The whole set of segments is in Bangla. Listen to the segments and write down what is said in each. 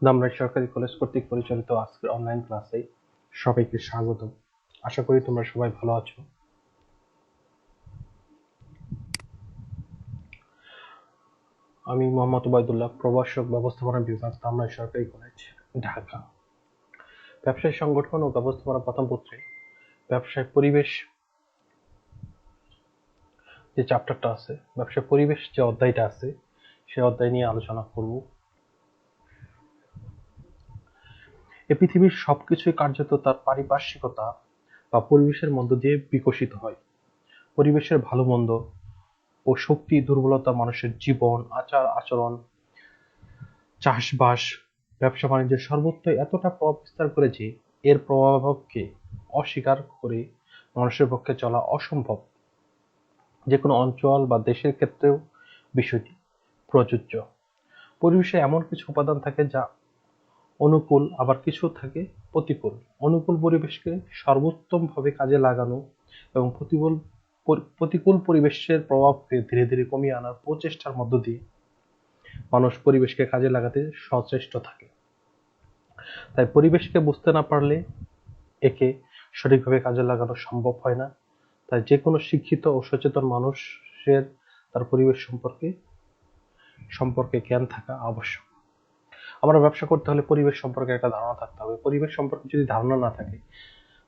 ধামরাই সরকারি কলেজ কর্তৃক পরিচালিত আজকের অনলাইন ক্লাসে সবাইকে স্বাগত। আশা করি তোমরা সবাই ভালো আছো। আমি মোহাম্মদ ওবায়দুল্লাহ, প্রভাষক ব্যবস্থাপনা বিভাগ, ধামরাই সরকারি কলেজ, ঢাকা। ব্যবসায় সংগঠন ও ব্যবস্থাপনা প্রথম পত্রে ব্যবসায় পরিবেশ যে চ্যাপ্টারটা আছে, ব্যবসায় পরিবেশ যে অধ্যায়টা আছে, সেই অধ্যায় নিয়ে আলোচনা করব। এই পৃথিবীর সবকিছুই কার্যত তার পারিপার্শ্বিকতা বা পরিবেশের মধ্য দিয়ে বিকশিত হয়। পরিবেশের ভালো মন্দ ও শক্তি দুর্বলতা মানুষের জীবন, আচার আচরণ, চাষবাস, ব্যবসা বাণিজ্যের সর্বত্রই এতটা প্রভাব বিস্তার করে যে এর প্রভাবকে অস্বীকার করে মানুষের পক্ষে চলা অসম্ভব। যে কোনো অঞ্চল বা দেশের ক্ষেত্রেও বিষয়টি প্রযোজ্য। পরিবেশে এমন কিছু উপাদান থাকে যা অনুকূল, আবার কিছু থাকে প্রতিকূল। অনুকূল পরিবেশকে সর্বোত্তমভাবে কাজে লাগানো এবং প্রতিকূল পরিবেশের প্রভাবকে ধীরে ধীরে কমিয়ে আনার প্রচেষ্টার মধ্য দিয়ে মানুষ পরিবেশকে কাজে লাগাতে সচেষ্ট থাকে। তাই পরিবেশকে বুঝতে না পারলে একে সঠিকভাবে কাজে লাগানো সম্ভব হয় না। তাই যে কোনো শিক্ষিত ও সচেতন মানুষের তার পরিবেশ সম্পর্কে জ্ঞান থাকা আবশ্যক। আমরা ব্যবসা করতে হলে পরিবেশ সম্পর্কে একটা ধারণা থাকতে হবে। পরিবেশ সম্পর্কে যদি ধারণা না থাকে,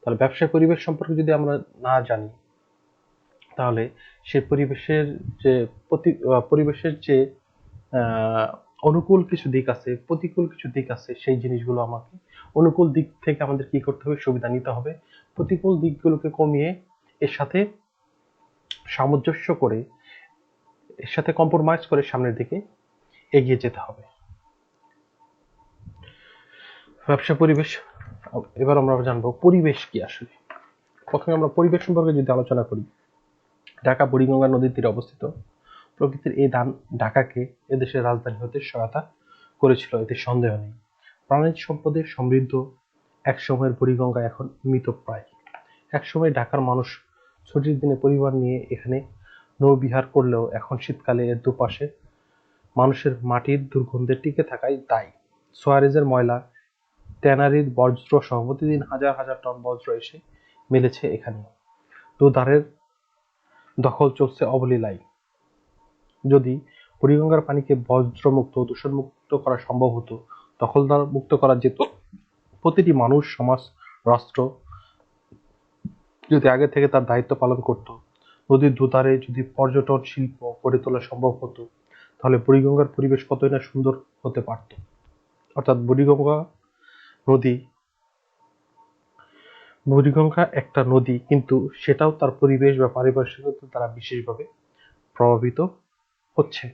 তাহলে ব্যবসায় পরিবেশ সম্পর্কে যদি আমরা না জানি, তাহলে সেই পরিবেশের যে অনুকূল কিছু দিক আছে, প্রতিকূল কিছু দিক আছে, সেই জিনিসগুলো আমাকে অনুকূল দিক থেকে আমাদের কি করতে হবে, সুবিধা নিতে হবে। প্রতিকূল দিকগুলোকে কমিয়ে এর সাথে সামঞ্জস্য করে, এর সাথে কম্প্রোমাইজ করে সামনের দিকে এগিয়ে যেতে হবে। ব্যবসা পরিবেশ। এবার আমরা জানবো পরিবেশ কি আসলে। প্রথমে আমরা পরিবেশ সম্পর্কে যদি আলোচনা করি, ঢাকা বুড়িগঙ্গা নদীর তীরে অবস্থিত। প্রকৃতির এই দান ঢাকাকে এদেশের রাজধানী হতে সহায়তা করেছিল, এতে সন্দেহ নেই। প্রাণীজ সম্পদে সমৃদ্ধ একসময়ের বুড়িগঙ্গা এখন মৃতপ্রায়। একসময় ঢাকার মানুষ ছুটির দিনে পরিবার নিয়ে এখানে নৌবিহার করলেও এখন শীতকালে এর দুপাশে মানুষের মাটির দুর্গন্ধে টিকে থাকাই দায়। সোয়ারেজের ময়লা, ট্যানারির বজ্র সহ প্রতিদিন হাজার হাজার টন বজ্র এসে মিলেছে এখানে। দুধারের দখল চলছে অবলীলায়। যদি বুড়িগঙ্গার পানিকে বজ্রমুক্ত, দূষণমুক্ত করা সম্ভব হতো, দখলদার মুক্ত করা যেত, প্রতিটি মানুষ, সমাজ, রাষ্ট্র যদি আগে থেকে তার দায়িত্ব পালন করত, নদীর দুধারে যদি পর্যটন শিল্প গড়ে তোলা সম্ভব হতো, তাহলে বুড়িগঙ্গার পরিবেশ কতই না সুন্দর হতে পারত। অর্থাৎ বুড়িগঙ্গা একটা নদী, কিন্তু সেটাও তার পরিবেশ বা পারিপার্শ্বিকতা দ্বারা বিশেষভাবে প্রভাবিত হচ্ছে।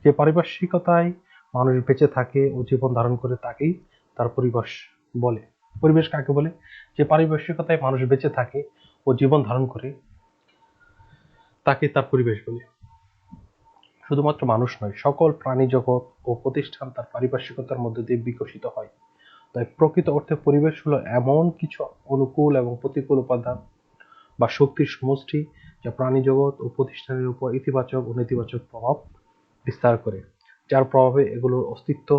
যে পারিপার্শ্বিকতায় মানুষ বেঁচে থাকে ও জীবন ধারণ করে তাকেই তার পরিবেশ বলে। পরিবেশ কাকে বলে? যে পারিপার্শ্বিকতায় মানুষ বেঁচে থাকে ও জীবন ধারণ করে তাকে তার পরিবেশ বলে। শুধুমাত্র মানুষ নয়, সকল প্রাণী জগৎ ও প্রতিষ্ঠান তার পারিপার্শ্বিকতার মধ্যে দিয়ে বিকশিত হয়। তাই প্রকৃত অর্থে পরিবেশ হলো এমন কিছু অনুকূল এবং প্রতিকূল উপাদান বা শক্তির সমষ্টি যা প্রাণী জগৎ ও প্রতিষ্ঠানের উপর ইতিবাচক ও নেতিবাচক প্রভাব বিস্তার করে, যার প্রভাবে এগুলোর অস্তিত্ব,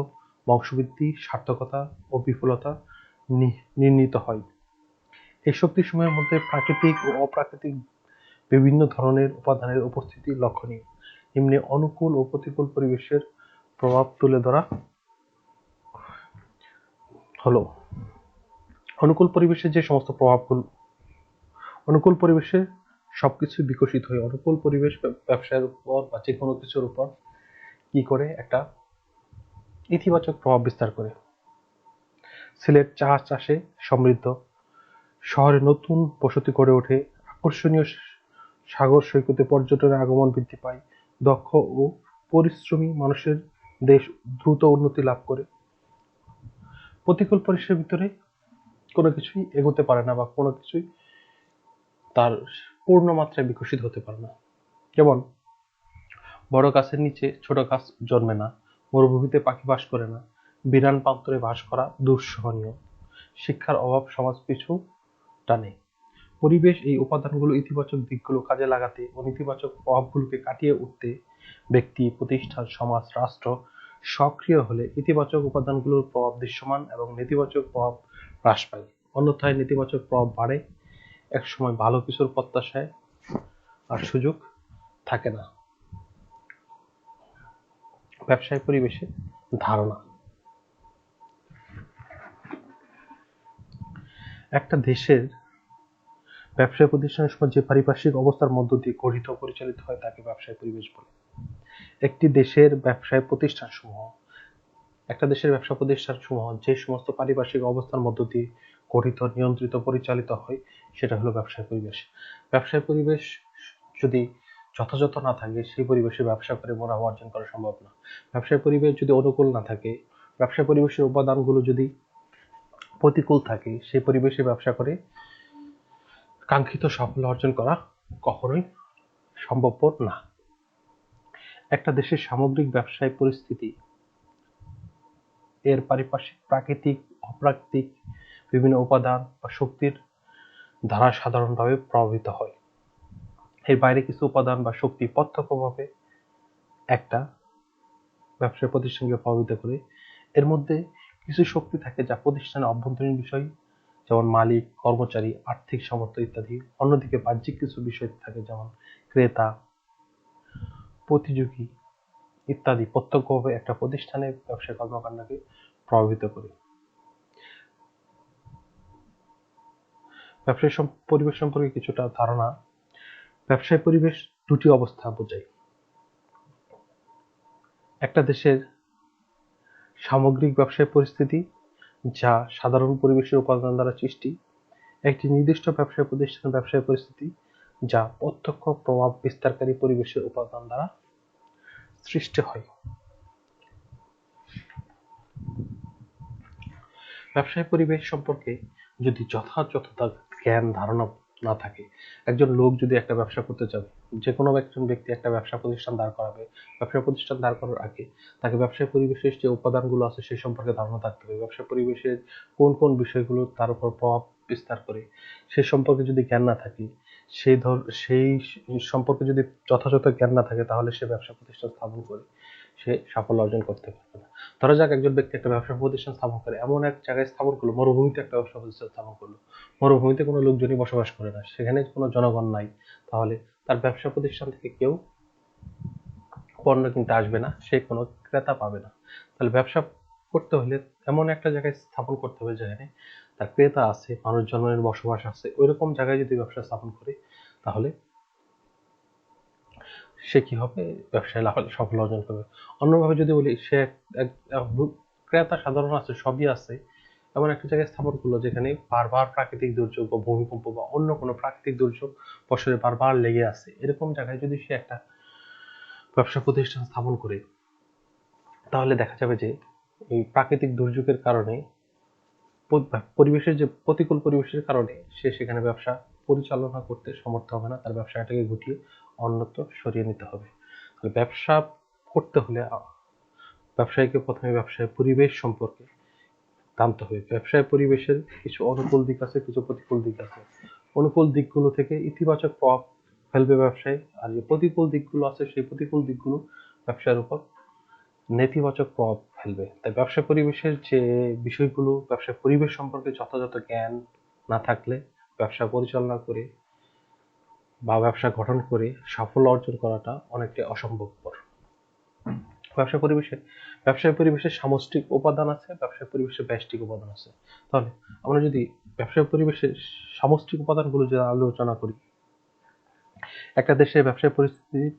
বংশবৃদ্ধি, সার্থকতা ও বিফলতা নির্ণীত হয়। এই শক্তিসমূহের মধ্যে প্রাকৃতিক ও অপ্রাকৃতিক বিভিন্ন ধরনের উপাদানের উপস্থিতি লক্ষণীয়। নিম্নে অনুকূল ও প্রতিকূল পরিবেশের প্রভাব তুলে ধরা হলো। অনুকূল পরিবেশের যে সমস্ত প্রভাবগুলো, অনুকূল পরিবেশে সবকিছু বিকশিত হয়। অনুকূল পরিবেশ ব্যবসায়ের উপর বা যে কোনো কিছুর উপর কি করে, একটা ইতিবাচক প্রভাব বিস্তার করে। সিলেট চা চাষে সমৃদ্ধ, শহরে নতুন বসতি গড়ে ওঠে, আকর্ষণীয় সাগর সৈকতে পর্যটনের আগমন বৃদ্ধি পায়, দক্ষ ও পরিশ্রমী মানুষের দেশ দ্রুত উন্নতি লাভ করে। প্রতিকূল পরিবেশের ভিতরে কোনো কিছুই এগোতে পারে না বা কোনো কিছুই তার পূর্ণ মাত্রায় বিকশিত হতে পারে না। যেমন বড় গাছের নিচে ছোট গাছ জন্মে না, মরুভূমিতে পাখি বাস করে না, বিরান প্রান্তরে বাস করা দুঃসহনীয়, শিক্ষার অভাব সমাজ পিছু টানে। পরিবেশ এই উপাদানগুলো ইতিবাচক দিকগুলো কাজে লাগাতে ও নেতিবাচক প্রভাবগুলোকে কাটিয়ে উঠতে ব্যক্তি, প্রতিষ্ঠান, সমাজ, রাষ্ট্র সক্রিয় হলে ইতিবাচক উপাদানগুলোর প্রভাব দৃশ্যমান এবং নেতিবাচক প্রভাব হ্রাস পায়। অন্যথায় নেতিবাচক প্রভাব বাড়ে, একসময় ভালো কিছুর প্রত্যাশায় আর সুযোগ থাকে না। ব্যবসায় পরিবেশে ধারণা। একটা দেশের ব্যবসায় প্রতিষ্ঠানের সময় যে পারিপার্শ্বিক অবস্থার মধ্য দিয়ে গঠিত পরিচালিত হয় তাকে ব্যবসায় পরিবেশ বলে। একটা দেশের ব্যবসা প্রতিষ্ঠানসমূহ যে সমস্ত পারিপার্শ্বিক অবস্থার মধ্য দিয়ে গঠিত, নিয়ন্ত্রিত, পরিচালিত হয় সেটা হলো ব্যবসায় পরিবেশ। ব্যবসায় পরিবেশ যদি যথাযথ না থাকে সেই পরিবেশে ব্যবসা করে মুনাফা অর্জন করা সম্ভব না। ব্যবসায় পরিবেশ যদি অনুকূল না থাকে, ব্যবসায় পরিবেশের উপাদানগুলো যদি প্রতিকূল থাকে, সেই পরিবেশে ব্যবসা করে কাঙ্ক্ষিত সাফল্য অর্জন করা কখনোই সম্ভবপর না। একটা দেশের সামগ্রিক ব্যবসায় পরিস্থিতি এর পারিপার্শ্বিক প্রাকৃতিক, অপ্রাকৃতিক বিভিন্ন উপাদান বা শক্তির দ্বারা সাধারণভাবে প্রভাবিত হয়। এর বাইরে কিছু উপাদান বা শক্তি প্রত্যক্ষভাবে একটা ব্যবসায় প্রতিষ্ঠানকে প্রভাবিত করে। এর মধ্যে কিছু শক্তি থাকে যা প্রতিষ্ঠানের অভ্যন্তরীণ বিষয়, যেমন মালিক, কর্মচারী, আর্থিক সামর্থ্য ইত্যাদি। অন্যদিকে বাহ্যিক কিছু বিষয় থাকে যেমন ক্রেতা, প্রতিযোগী ইত্যাদি প্রত্যক্ষভাবে একটা প্রতিষ্ঠানের ব্যবসায় কর্মকাণ্ডকে প্রভাবিত করে। ব্যবসায় পরিবেশ সম্পর্কে কিছুটা ধারণা। ব্যবসায় পরিবেশ দুটি অবস্থা বোঝায়। একটা দেশের সামগ্রিক ব্যবসায় পরিস্থিতি যা সাধারণ পরিবেশের উপাদান দ্বারা সৃষ্টি, একটি নির্দিষ্ট ব্যবসায় প্রতিষ্ঠানের ব্যবসায় পরিস্থিতি যা প্রত্যক্ষ প্রভাব বিস্তারকারী পরিবেশের উপাদান দ্বারা সৃষ্টি হয়। ব্যবসায় পরিবেশ সম্পর্কে যদি যথাযথ জ্ঞান ধারণা না থাকে, একজন লোক যদি একটা ব্যবসা করতে চায়, যে কোনো একজন ব্যক্তি একটা ব্যবসা প্রতিষ্ঠান দাঁড় করাবে, ব্যবসা প্রতিষ্ঠান দাঁড় করার আগে তাকে ব্যবসায় পরিবেশের যে উপাদানগুলো আছে সেই সম্পর্কে ধারণা থাকতে হবে। ব্যবসা পরিবেশের কোন কোন বিষয়গুলো তার উপর প্রভাব বিস্তার করে সে সম্পর্কে যদি জ্ঞান না থাকে, সেই সম্পর্কে যদি যথাযথ জ্ঞান না থাকে, তাহলে সে ব্যবসা প্রতিষ্ঠান স্থাপন করে সে সাফল্য অর্জন করতে পারবে না। ধরা যাক একজন ব্যক্তি একটা ব্যবসা প্রতিষ্ঠান স্থাপন করে, এমন এক জায়গায় স্থাপন করলো, মরুভূমিতে একটা ব্যবসা প্রতিষ্ঠান স্থাপন করলো। মরুভূমিতে কোনো লোকজনই বসবাস করে না, সেখানে কোনো জনগণ নাই, তাহলে তার ব্যবসা প্রতিষ্ঠান থেকে কেউ পণ্য কিনতে আসবে না, সে কোনো ক্রেতা পাবে না। তাহলে ব্যবসা করতে হলে এমন একটা জায়গায় স্থাপন করতে হবে যেখানে তার ক্রেতা আছে, মানুষজনের বসবাস আছে। ওইরকম জায়গায় যদি ব্যবসা স্থাপন করে, তাহলে সে কি হবে, ব্যবসায় সাফল্য অর্জন করবে। অন্যভাবে যদি বলি, সে ক্রেতা সাধারণ আছে, সবই আছে, এমন একটা জায়গায় স্থাপন করলো যেখানে বারবার প্রাকৃতিক দুর্যোগ বা ভূমিকম্প বা অন্য কোনো প্রাকৃতিক দুর্যোগ বছরে বারবার লেগে আছে, এরকম জায়গায় যদি সে একটা ব্যবসা প্রতিষ্ঠান স্থাপন করে, তাহলে দেখা যাবে যে এই প্রাকৃতিক দুর্যোগের কারণে, পরিবেশের যে প্রতিকূল পরিবেশের কারণে সে সেখানে ব্যবসা পরিচালনা করতে সমর্থ হবে না, তার ব্যবসাটাকে গুটিয়ে অন্যত্র সরিয়ে নিতে হবে। ব্যবসা করতে হলে ব্যবসায়ীকে প্রথমে ব্যবসায় পরিবেশ সম্পর্কে জানতে হবে। ব্যবসায় পরিবেশের কিছু অনুকূল দিক আছে, কিছু প্রতিকূল দিক আছে। অনুকূল দিকগুলো থেকে ইতিবাচক প্রভাব ফেলবে ব্যবসায়, আর যে প্রতিকূল দিকগুলো আছে সেই প্রতিকূল দিকগুলো ব্যবসার উপর নেতিবাচক প্রভাব ফেলবে। তাই ব্যবসা পরিবেশের যে বিষয়গুলো, ব্যবসা পরিবেশ সম্পর্কে যথাযথ জ্ঞান না থাকলে ব্যবসা পরিচালনা করে বা ব্যবসা গঠন করে সাফল্য অর্জন করাটা অনেকটাই অসম্ভবপর। ব্যবসায় পরিবেশের সামষ্টিক উপাদান আছে, ব্যবসায় পরিবেশের ব্যষ্টিক উপাদান আছে। তাহলে আমরা যদি ব্যবসায় পরিবেশের সামষ্টিক উপাদানগুলো যদি আলোচনা করি, একটা দেশের ব্যবসায় পরিস্থিতির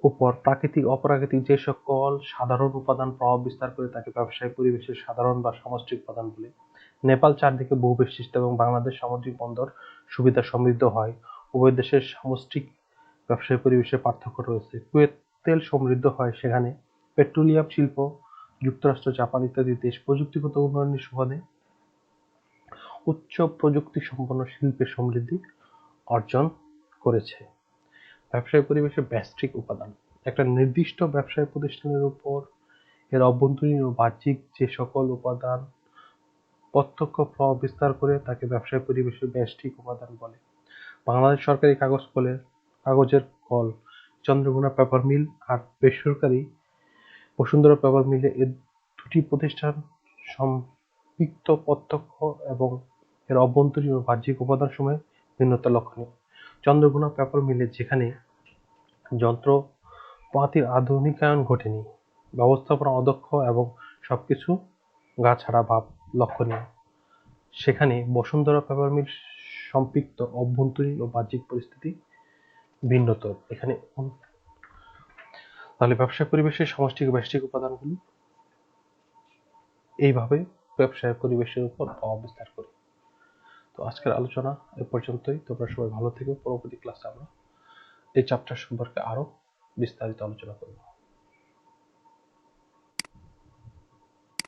উপর প্রাকৃতিক, অপ্রাকৃতিক যে সকল সাধারণ উপাদান প্রভাব বিস্তার করে তাকে ব্যবসায় পরিবেশের সাধারণ বা সামষ্টিক উপাদান বলে। নেপাল চারদিকে বহুবেষ্টিত এবং বাংলাদেশ সামুদ্রিক বন্দর সুবিধা সমৃদ্ধ হয়। উভয় দেশের সামষ্টিক ব্যবসায় পরিবেশে পার্থক্য রয়েছে। কুয়েত তেল সমৃদ্ধ হয়, সেখানে পেট্রোলিয়াম শিল্প যুক্তরাষ্ট্র, জাপান ইত্যাদি দেশ প্রযুক্তিগত উন্নয়নের সুবাদে উচ্চ প্রযুক্তি সম্পন্ন শিল্পের সমৃদ্ধি অর্জন করেছে। ব্যবসায় পরিবেশের ব্যষ্টিক উপাদান। একটা নির্দিষ্ট ব্যবসায় প্রতিষ্ঠানের উপর এর অভ্যন্তরীণ ও বাহ্যিক যে সকল উপাদান প্রত্যক্ষ প্রভাব বিস্তার করে তাকে ব্যবসায় পরিবেশের ব্যষ্টিক উপাদান বলে। বাংলাদেশ সরকারি কাগজের কল, চন্দ্রঘোনা পেপার মিল আর বেসরকারি বসুন্ধরা পেপার মিলে এর দুটি প্রতিষ্ঠান সম্পৃক্ত প্রত্যক্ষ এবং এর অভ্যন্তরীণ ও বাহ্যিক উপাদানসমূহে ভিন্নতা লক্ষণীয়। চন্দ্রঘোনা পেপার মিলে যেখানে যন্ত্রপাতির আধুনিকায়ন ঘটেনি, ব্যবস্থাপনা অদক্ষ এবং সবকিছু গা ছাড়া ভাব লক্ষণীয়, সেখানে বসুন্ধরা পেপার মিল সম্পৃক্ত অভ্যন্তরীণ ও বাহ্যিক পরিস্থিতি ভিন্নতর। এখানে তাহলে ব্যবসায় পরিবেশের সমষ্টিক ও ব্যষ্টিক উপাদানগুলি এইভাবে ব্যবসায় পরিবেশের উপর প্রভাব বিস্তার করে। তো আজকের আলোচনা এ পর্যন্তই। তোমরা সবাই ভালো থেকো। পরবর্তী ক্লাসে আমরা এই চ্যাপ্টার সম্পর্কে আরো বিস্তারিত আলোচনা করব।